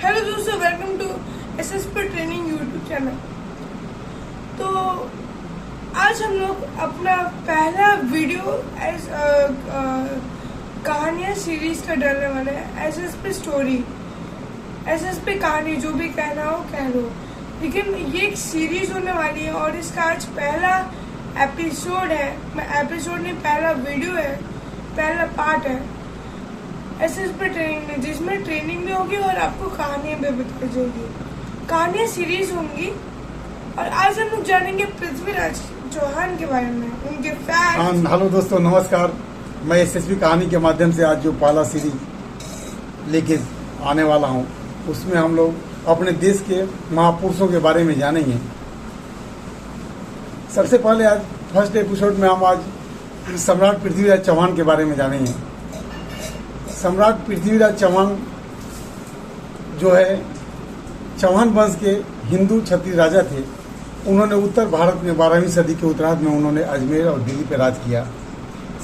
Hello दोस्तों, welcome to SSP training YouTube channel. तो आज हम लोग अपना पहला वीडियो कहानियाँ सीरीज का डालने वाले हैं। एसएसपी स्टोरी, एसएसपी कहानी, जो भी कहना हो कह लो, लेकिन ये एक सीरीज होने वाली है और इसका आज पहला एपिसोड है। एपिसोड नहीं, पहला वीडियो है, पहला पार्ट है एसएसपी ट्रेनिंग में, जिसमें ट्रेनिंग भी होगी और आपको कहानियाँ भी बताई जाएगी। कहानियाँ सीरीज होंगी और आज हम लोग जानेंगे पृथ्वीराज चौहान के बारे में, उनके फैक्ट्स। हेलो दोस्तों, नमस्कार। मैं एसएसपी कहानी के माध्यम से आज जो पहला सीरीज लेके आने वाला हूँ, उसमें हम लोग अपने देश के महापुरुषों के बारे में जानेंगे। सबसे पहले आज फर्स्ट एपिसोड में हम आज सम्राट पृथ्वीराज चौहान के बारे में जानेंगे। सम्राट पृथ्वीराज चौहान जो है चौहान वंश के हिंदू क्षत्रिय राजा थे। उन्होंने उत्तर भारत में 12वीं सदी के उत्तरार्ध में उन्होंने अजमेर और दिल्ली पर राज किया।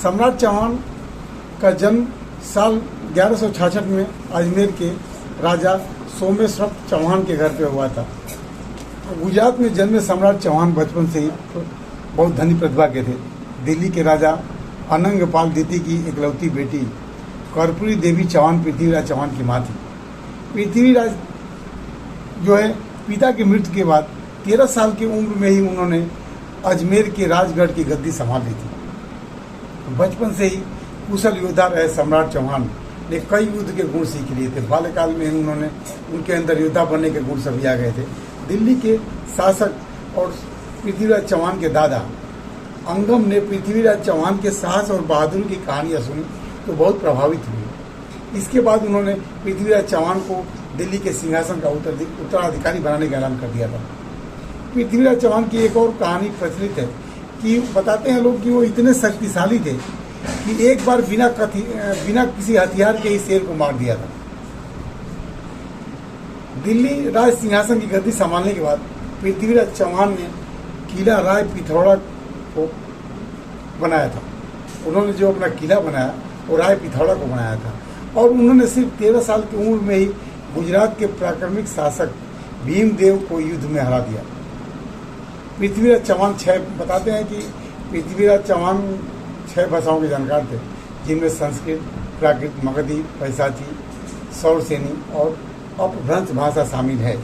सम्राट चौहान का जन्म साल 1166 में अजमेर के राजा सोमेश्वर चौहान के घर पे हुआ था। गुजरात में जन्मे सम्राट चौहान बचपन से ही बहुत धनी प्रतिभा के थे। दिल्ली के राजा अनंगपाल द्वितीय की इकलौती बेटी कर्पूरी देवी चौहान पृथ्वीराज चौहान की माँ थी। पृथ्वीराज जो है पिता की मृत्यु के बाद 13 साल की उम्र में ही उन्होंने अजमेर के राजगढ़ की गद्दी संभाल ली थी। बचपन से ही कुशल योद्धा रहे सम्राट चौहान ने कई युद्ध के गुण सीख लिए थे। बाल्यकाल में उन्होंने उनके अंदर योद्धा बनने के गुण सभी आ गए थे। दिल्ली के शासक और पृथ्वीराज चौहान के दादा अंगम ने पृथ्वीराज चौहान के साहस और बहादुरी की कहानियाँ सुनी तो बहुत प्रभावित हुए। इसके बाद उन्होंने पृथ्वीराज चौहान को दिल्ली के सिंहासन का उत्तराधिकारी बनाने का ऐलान कर दिया था। पृथ्वीराज चौहान की एक और कहानी प्रचलित है कि बताते हैं लोग कि वो इतने शक्तिशाली थे कि एक बार बिना किसी हथियार के ही शेर को मार दिया था। दिल्ली राज सिंहासन की गद्दी संभालने के बाद पृथ्वीराज चौहान ने किला राय पिथौरा को बनाया था। उन्होंने जो अपना किला बनाया वो राय पिथौरा को बनाया था और उन्होंने सिर्फ 13 साल की उम्र में ही गुजरात के पराक्रमिक शासक भीमदेव को युद्ध में हरा दिया। पृथ्वीराज चौहान बताते हैं कि पृथ्वीराज चौहान 6 भाषाओं के जानकार थे, जिनमें संस्कृत, प्राकृत, मगधी, पैशाची, सौरसेनी और अपभ्रंश भाषा शामिल है।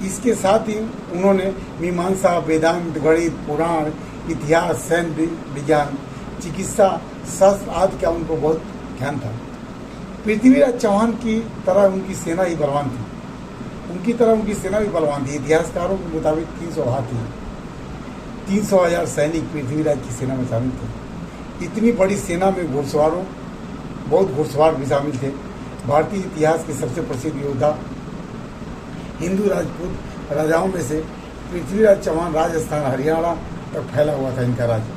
इसके साथ ही उन्होंने मीमांसा, वेदांत, गणित, पुराण, इतिहास, सैन्य विज्ञान, चिकित्सा, शास्त्र आदि का उनको बहुत ज्ञान था। पृथ्वीराज चौहान की तरह उनकी सेना ही बलवान थी। इतिहासकारों के मुताबिक 300 हाथी, 300,000 सैनिक पृथ्वीराज की सेना में शामिल थे। इतनी बड़ी सेना में बहुत घुड़सवार भी शामिल थे। भारतीय इतिहास के सबसे प्रसिद्ध योद्धा हिंदू राजपूत राजाओं में से पृथ्वीराज चौहान राजस्थान, हरियाणा तक फैला हुआ था इनका राज्य।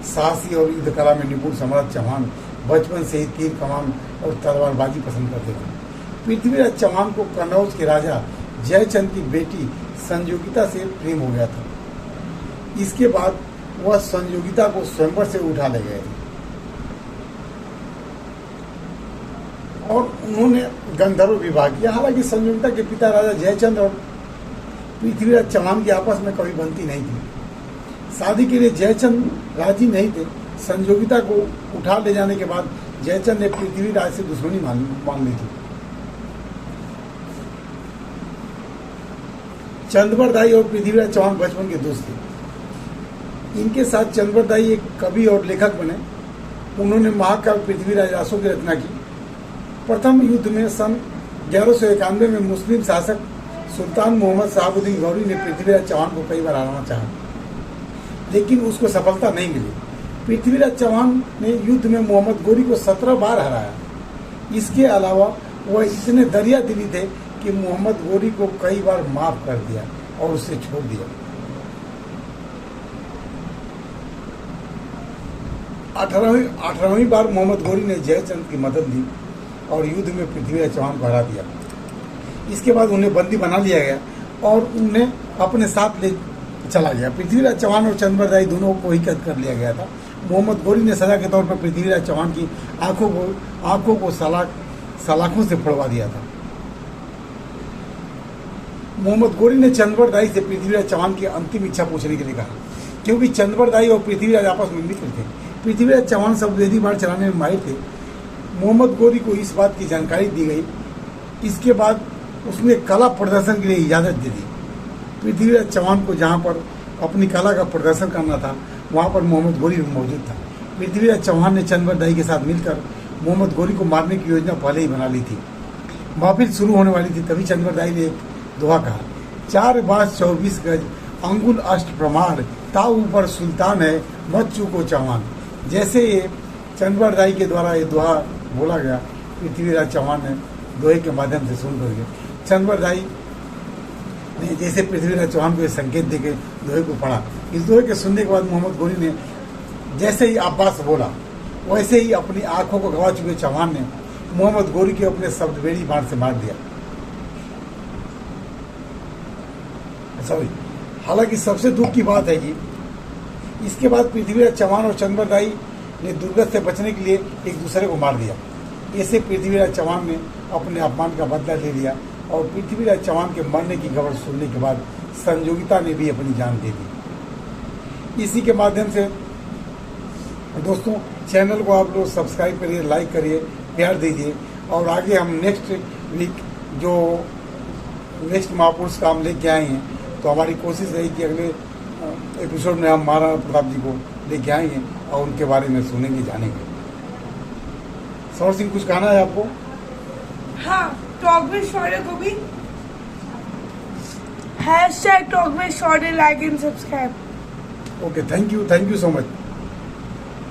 साहसी और युद्ध कला में निपुण सम्राट चौहान बचपन से ही तीर कमान और तलवारबाजी पसंद करते थे। पृथ्वीराज चौहान को कन्नौज के राजा जयचंद की बेटी संयोगिता से प्रेम हो गया था। इसके बाद वह संयोगिता को स्वयंवर से उठा ले गए थे और उन्होंने गंधर्व विवाह किया। हालांकि संयोगिता के पिता राजा जयचंद और पृथ्वीराज चौहान की आपस में कभी बनती नहीं थी। शादी के लिए जयचंद राजी नहीं थे। संयोगिता को उठा ले जाने के बाद जयचंद ने पृथ्वीराज से दुश्मनी मान ली थी। चंद्रबरदाई और पृथ्वीराज चौहान बचपन के दोस्त थे। इनके साथ चंद्रबरदाई एक कवि और लेखक बने। उन्होंने महाकाव्य पृथ्वीराज आसो की रचना की। प्रथम युद्ध में सन 1191 में मुस्लिम शासक सुल्तान मोहम्मद शहाबुद्दीन गौरी ने पृथ्वीराज चौहान को कई बार हराना चाहा, लेकिन उसको सफलता नहीं मिली। पृथ्वीराज चौहान ने युद्ध में मोहम्मद गौरी को 17 बार हराया। इसके अलावा वह इतने दरिया दिली थे कि मोहम्मद गौरी को कई बार माफ कर दिया और उसे छोड़ दिया। 18वीं बार मोहम्मद गौरी ने जयचंद की मदद दी और युद्ध में पृथ्वीराज चौहान को हरा दिया। इसके बाद उन्हें बंदी बना लिया गया और उन्हें अपने साथ ले चला गया। पृथ्वीराज चौहान और चंद्रबरदाई दोनों को ही कैद कर लिया गया था। मोहम्मद गौरी ने सजा के तौर पर पृथ्वीराज चौहान की आंखों को सलाखों से फोड़वा दिया था। मोहम्मद गोरी ने चंद्रवर दाई से पृथ्वीराज चौहान की अंतिम इच्छा पूछने के लिए कहा, क्योंकि चंद्रवर दाई और पृथ्वीराज आपस में मित्र थे। पृथ्वीराज चौहान शब्दवेदी बाढ़ चलाने में माहिर थे। मोहम्मद गोरी को इस बात की जानकारी दी गई। इसके बाद उसने कला प्रदर्शन के लिए इजाज़त दे दी। पृथ्वीराज चौहान को जहाँ पर अपनी कला का प्रदर्शन करना था, वहाँ पर मोहम्मद गोरी भी मौजूद था। पृथ्वीराज चौहान ने चंद्रवर दाई के साथ मिलकर मोहम्मद गोरी को मारने की योजना पहले ही बना ली थी। महफिल शुरू होने वाली थी, तभी चंद्रवर दाई ने एक दोहा कहा, 4 बाँस 24 गज अंगुल अष्ट प्रमाण, ताऊ ऊपर सुल्तान है मत चूको चौहान। जैसे ये चंद्रवर दाई के द्वारा ये दोहा बोला गया, पृथ्वीराज चौहान ने दोहे के माध्यम से सुन करके चंद्रवर दाई ने जैसे पृथ्वीराज चौहान को संकेत देके दोहे को पढ़ा। इस दोहे के सुनने के बाद मोहम्मद गोरी ने जैसे ही अब्बास बोला, वैसे ही अपनी आंखों को गवा चुके चौहान ने मोहम्मद गोरी के अपने शब्दवेदी बाण से मार दिया। सॉरी, हालांकि सबसे दुख की बात है कि इसके बाद पृथ्वीराज चौहान और चंद्रवर दाई ने दुर्गत से बचने के लिए एक दूसरे को मार दिया। ऐसे पृथ्वीराज चौहान ने अपने अपमान का बदला ले लिया और पृथ्वीराज चौहान के मरने की खबर सुनने के बाद संयोगिता ने भी अपनी जान दे दी। इसी के माध्यम से दोस्तों, चैनल को आप लोग सब्सक्राइब करिए, लाइक करिए, प्यार दीजिए और आगे हम नेक्स्ट वीक जो नेक्स्ट महापुरुष का हम लेके आए हैं, तो हमारी कोशिश रही कि अगले एपिसोड में हम महाराणा प्रताप जी को लेके आएंगे और उनके बारे में सुनेंगे, जानेंगे। सौर सिंह, कुछ कहना है आपको? हाँ, टॉक विद शौर्य को भी #talk with Shaurya like and subscribe. Okay, thank you so much.